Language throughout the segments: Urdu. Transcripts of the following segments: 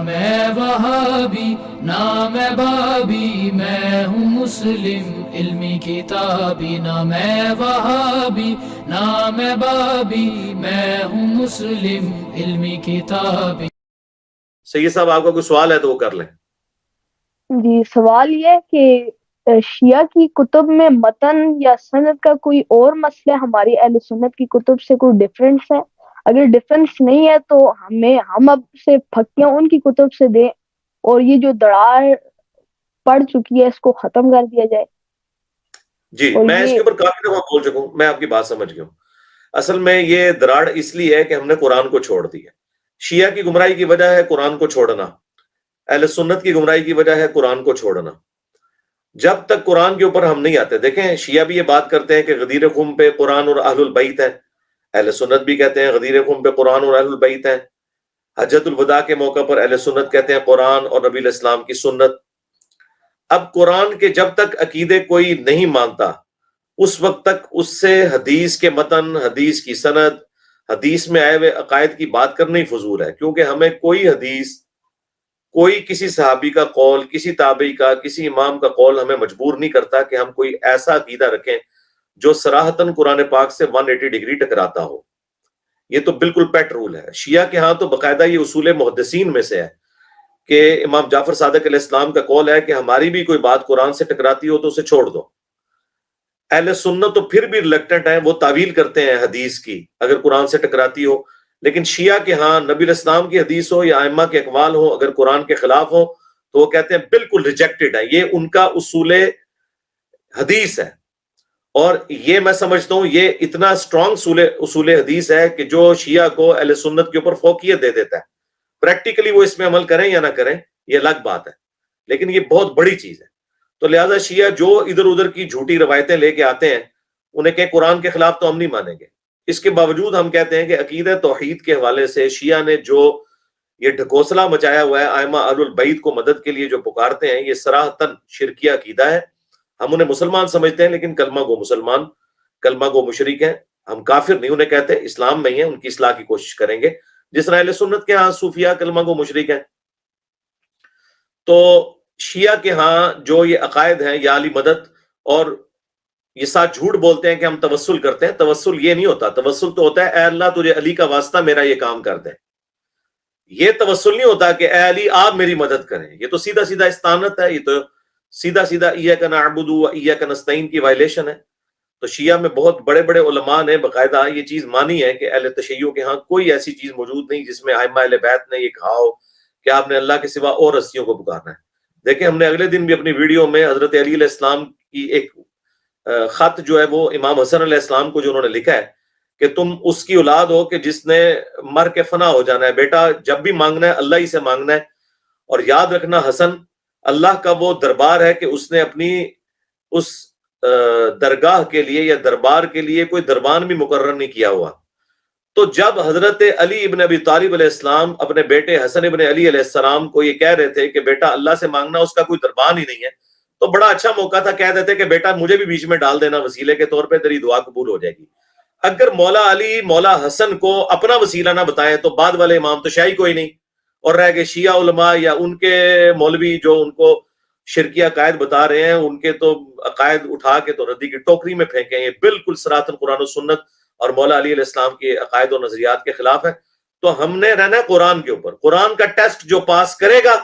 میں وہابی نہ میں بابی، میں ہوں مسلم علمی کتابی، نہ میں وہابی نہ میں بابی، میں ہوں مسلم علمی کتابی۔ سید صاحب آپ کا کوئی سوال ہے تو وہ کر لیں۔ جی، سوال یہ ہے کہ شیعہ کی کتب میں متن یا سند کا کوئی اور مسئلہ ہماری اہل سنت کی کتب سے کوئی ڈفرینس ہے؟ اگر ڈفرینس نہیں ہے تو ہم اب سے پھکیاں ان کی کتب سے دیں اور یہ جو دراڑ پڑ چکی ہے اس کو ختم کر دیا جائے۔ جی، میں اس کے اوپر کافی دفعہ بول چکا ہوں، میں آپ کی بات سمجھ گیا ہوں۔ اصل میں یہ دراڑ اس لیے ہے کہ ہم نے قرآن کو چھوڑ دیا۔ شیعہ کی گمراہی کی وجہ ہے قرآن کو چھوڑنا، اہل سنت کی گمراہی کی وجہ ہے قرآن کو چھوڑنا۔ جب تک قرآن کے اوپر ہم نہیں آتے، دیکھیں شیعہ بھی یہ بات کرتے ہیں کہ غدیر خم پہ قرآن اور اہل البیت ہے، اہل سنت بھی کہتے ہیں غدیر خم پہ قرآن اور اہل البیت ہے۔ حجۃ الوداع کے موقع پر اہل سنت کہتے ہیں قرآن اور نبی الاسلام کی سنت۔ اب قرآن کے جب تک عقیدے کوئی نہیں مانتا اس وقت تک اس سے حدیث کے متن، حدیث کی سند، حدیث میں آئے ہوئے عقائد کی بات کرنا ہی فضول ہے، کیونکہ ہمیں کوئی حدیث، کوئی کسی صحابی کا قول، کسی تابعی کا، کسی امام کا قول ہمیں مجبور نہیں کرتا کہ ہم کوئی ایسا عقیدہ رکھیں جو صراحتاً قرآن پاک سے 180 ڈگری ٹکراتا ہو۔ یہ تو بالکل پیٹ رول ہے۔ شیعہ کے ہاں تو باقاعدہ یہ اصول محدثین میں سے ہے کہ امام جعفر صادق علیہ السلام کا قول ہے کہ ہماری بھی کوئی بات قرآن سے ٹکراتی ہو تو اسے چھوڑ دو۔ اہل سنت تو پھر بھی ریلیکٹنٹ ہیں، وہ تعویل کرتے ہیں حدیث کی اگر قرآن سے ٹکراتی ہو، لیکن شیعہ کے ہاں نبی الاسلام کی حدیث ہو یا ائمہ کے اقوال ہو اگر قرآن کے خلاف ہو تو وہ کہتے ہیں بالکل ریجیکٹڈ ہے، یہ ان کا اصول حدیث ہے۔ اور یہ میں سمجھتا ہوں یہ اتنا اسٹرانگ اصول حدیث ہے کہ جو شیعہ کو اہل سنت کے اوپر فوقیت دے دیتا ہے۔ پریکٹیکلی وہ اس میں عمل کریں یا نہ کریں یہ الگ بات ہے، لیکن یہ بہت بڑی چیز ہے۔ تو لہٰذا شیعہ جو ادھر ادھر کی جھوٹی روایتیں لے کے آتے ہیں انہیں کہ قرآن کے خلاف تو ہم نہیں مانیں گے۔ اس کے باوجود ہم کہتے ہیں کہ عقیدہ توحید کے حوالے سے شیعہ نے جو یہ ڈھکوسلا مچایا ہوا ہے، ائمہ اہل البیت کو مدد کے لیے جو پکارتے ہیں، یہ صراحتاً شرکیہ عقیدہ ہے۔ ہم انہیں مسلمان سمجھتے ہیں لیکن کلمہ گو مسلمان، کلمہ گو مشرک ہیں، ہم کافر نہیں انہیں کہتے، اسلام میں ہی ہیں، ان کی اصلاح کی کوشش کریں گے جس طرح اہل سنت کے ہاں صوفیہ کلمہ گو مشرک ہیں۔ تو شیعہ کے ہاں جو یہ عقائد ہیں یا علی مدد، اور یہ ساتھ جھوٹ بولتے ہیں کہ ہم توسل کرتے ہیں، توسل یہ نہیں ہوتا، توسل تو ہوتا ہے اے اللہ تجھے علی کا واسطہ میرا یہ کام کر دے۔ یہ توسل نہیں ہوتا کہ اے علی آپ میری مدد کریں، یہ تو سیدھا سیدھا استعانت ہے، یہ تو سیدھا سیدھا ایاک نعبد و ایاک نستعین کی وائلیشن ہے۔ تو شیعہ میں بہت بڑے بڑے علماء نے باقاعدہ یہ چیز مانی ہے کہ اہل تشیع کے ہاں کوئی ایسی چیز موجود نہیں جس میں ائمہ اہل بیت نے یہ کہا ہو کہ آپ نے اللہ کے سوا اور ہستیوں کو پکارنا ہے۔ دیکھیں ہم نے اگلے دن بھی اپنی ویڈیو میں حضرت علی علیہ السلام کی ایک خط جو ہے وہ امام حسن علیہ السلام کو جو انہوں نے لکھا ہے کہ تم اس کی اولاد ہو کہ جس نے مر کے فنا ہو جانا ہے، بیٹا جب بھی مانگنا ہے اللہ ہی سے مانگنا ہے، اور یاد رکھنا حسن اللہ کا وہ دربار ہے کہ اس نے اپنی اس درگاہ کے لیے یا دربار کے لیے کوئی دربان بھی مقرر نہیں کیا ہوا۔ تو جب حضرت علی ابن ابی طالب علیہ السلام اپنے بیٹے حسن ابن علی علیہ السلام کو یہ کہہ رہے تھے کہ بیٹا اللہ سے مانگنا، اس کا کوئی دربان ہی نہیں ہے، تو بڑا اچھا موقع تھا، کہہ دیتے کہ بیٹا مجھے بھی بیچ میں ڈال دینا وسیلے کے طور پہ، تیری دعا قبول ہو جائے گی۔ اگر مولا علی مولا حسن کو اپنا وسیلہ نہ بتائیں تو بعد والے امام تو شاہی کوئی نہیں، اور رہ گئے شیعہ علماء یا ان کے مولوی جو ان کو شرکیہ عقائد بتا رہے ہیں، ان کے تو عقائد اٹھا کے تو ردی کی ٹوکری میں پھینکیں۔ یہ بالکل صراحتاً قرآن و سنت اور مولا علی علیہ السلام کے عقائد و نظریات کے خلاف ہے۔ تو ہم نے رہنا ہے قرآن کے اوپر، قرآن کا ٹیسٹ جو پاس کرے گا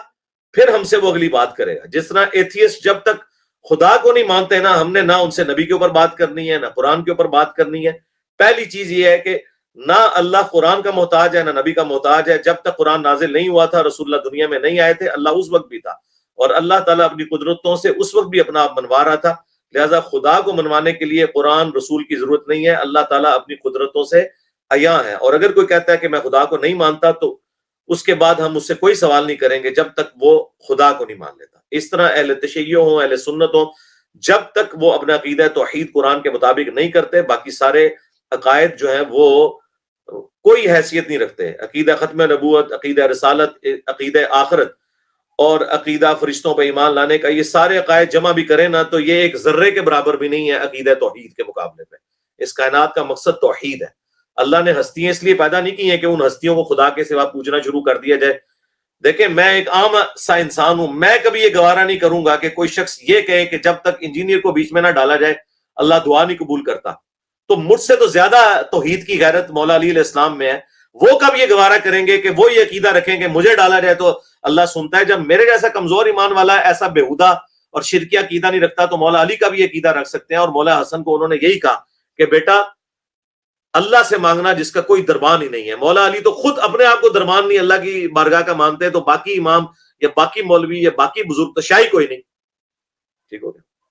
پھر ہم سے وہ اگلی بات کرے گا۔ جس طرح ایتھیسٹ جب تک خدا کو نہیں مانتے نا، ہم نے نہ ان سے نبی کے اوپر بات کرنی ہے نہ قرآن کے اوپر بات کرنی ہے۔ پہلی چیز یہ ہے کہ نہ اللہ قرآن کا محتاج ہے نہ نبی کا محتاج ہے۔ جب تک قرآن نازل نہیں ہوا تھا، رسول اللہ دنیا میں نہیں آئے تھے، اللہ اس وقت بھی تھا، اور اللہ تعالیٰ اپنی قدرتوں سے اس وقت بھی اپنا آپ منوا رہا تھا۔ لہٰذا خدا کو منوانے کے لیے قرآن رسول کی ضرورت نہیں ہے، اللہ تعالیٰ اپنی قدرتوں سے عیاں ہے۔ اور اگر کوئی کہتا ہے کہ میں خدا کو نہیں مانتا تو اس کے بعد ہم اس سے کوئی سوال نہیں کریں گے جب تک وہ خدا کو نہیں مان لیتا۔ اس طرح اہل تشیع ہوں، اہل سنت ہوں، جب تک وہ اپنا عقیدہ توحید قرآن کے مطابق نہیں کرتے، باقی سارے عقائد جو ہیں وہ کوئی حیثیت نہیں رکھتے۔ عقیدہ ختم نبوت، عقیدہ رسالت، عقیدہ آخرت اور عقیدہ فرشتوں پہ ایمان لانے کا، یہ سارے عقائد جمع بھی کریں نا تو یہ ایک ذرے کے برابر بھی نہیں ہے عقیدہ توحید کے مقابلے میں۔ اس کائنات کا مقصد توحید ہے۔ اللہ نے ہستیاں اس لیے پیدا نہیں کی ہیں کہ ان ہستیوں کو خدا کے سوا پوجنا شروع کر دیا جائے دیکھیں میں ایک عام سا انسان ہوں، میں کبھی یہ گوارا نہیں کروں گا کہ کوئی شخص یہ کہے کہ جب تک انجینئر کو بیچ میں نہ ڈالا جائے اللہ دعا نہیں قبول کرتا. تو مجھ سے تو زیادہ توحید کی غیرت مولا علی علیہ السلام میں ہے. وہ کب یہ گوارا کریں گے کہ وہ یہ عقیدہ رکھیں کہ مجھے ڈالا جائے تو اللہ سنتا ہے؟ جب میرے جیسا کمزور ایمان والا ایسا بےہودہ اور شرکیہ عقیدہ نہیں رکھتا تو مولا علی کا بھی یہ عقیدہ رکھ سکتے ہیں. اور مولا حسن کو انہوں نے یہی کہا کہ بیٹا اللہ سے مانگنا جس کا کوئی دربان ہی نہیں ہے. مولا علی تو خود اپنے آپ کو دربان نہیں اللہ کی بارگاہ کا مانتے ہیں، تو باقی امام یا باقی مولوی یا باقی بزرگ تو شاہی کوئی نہیں. ٹھیک ہو گیا.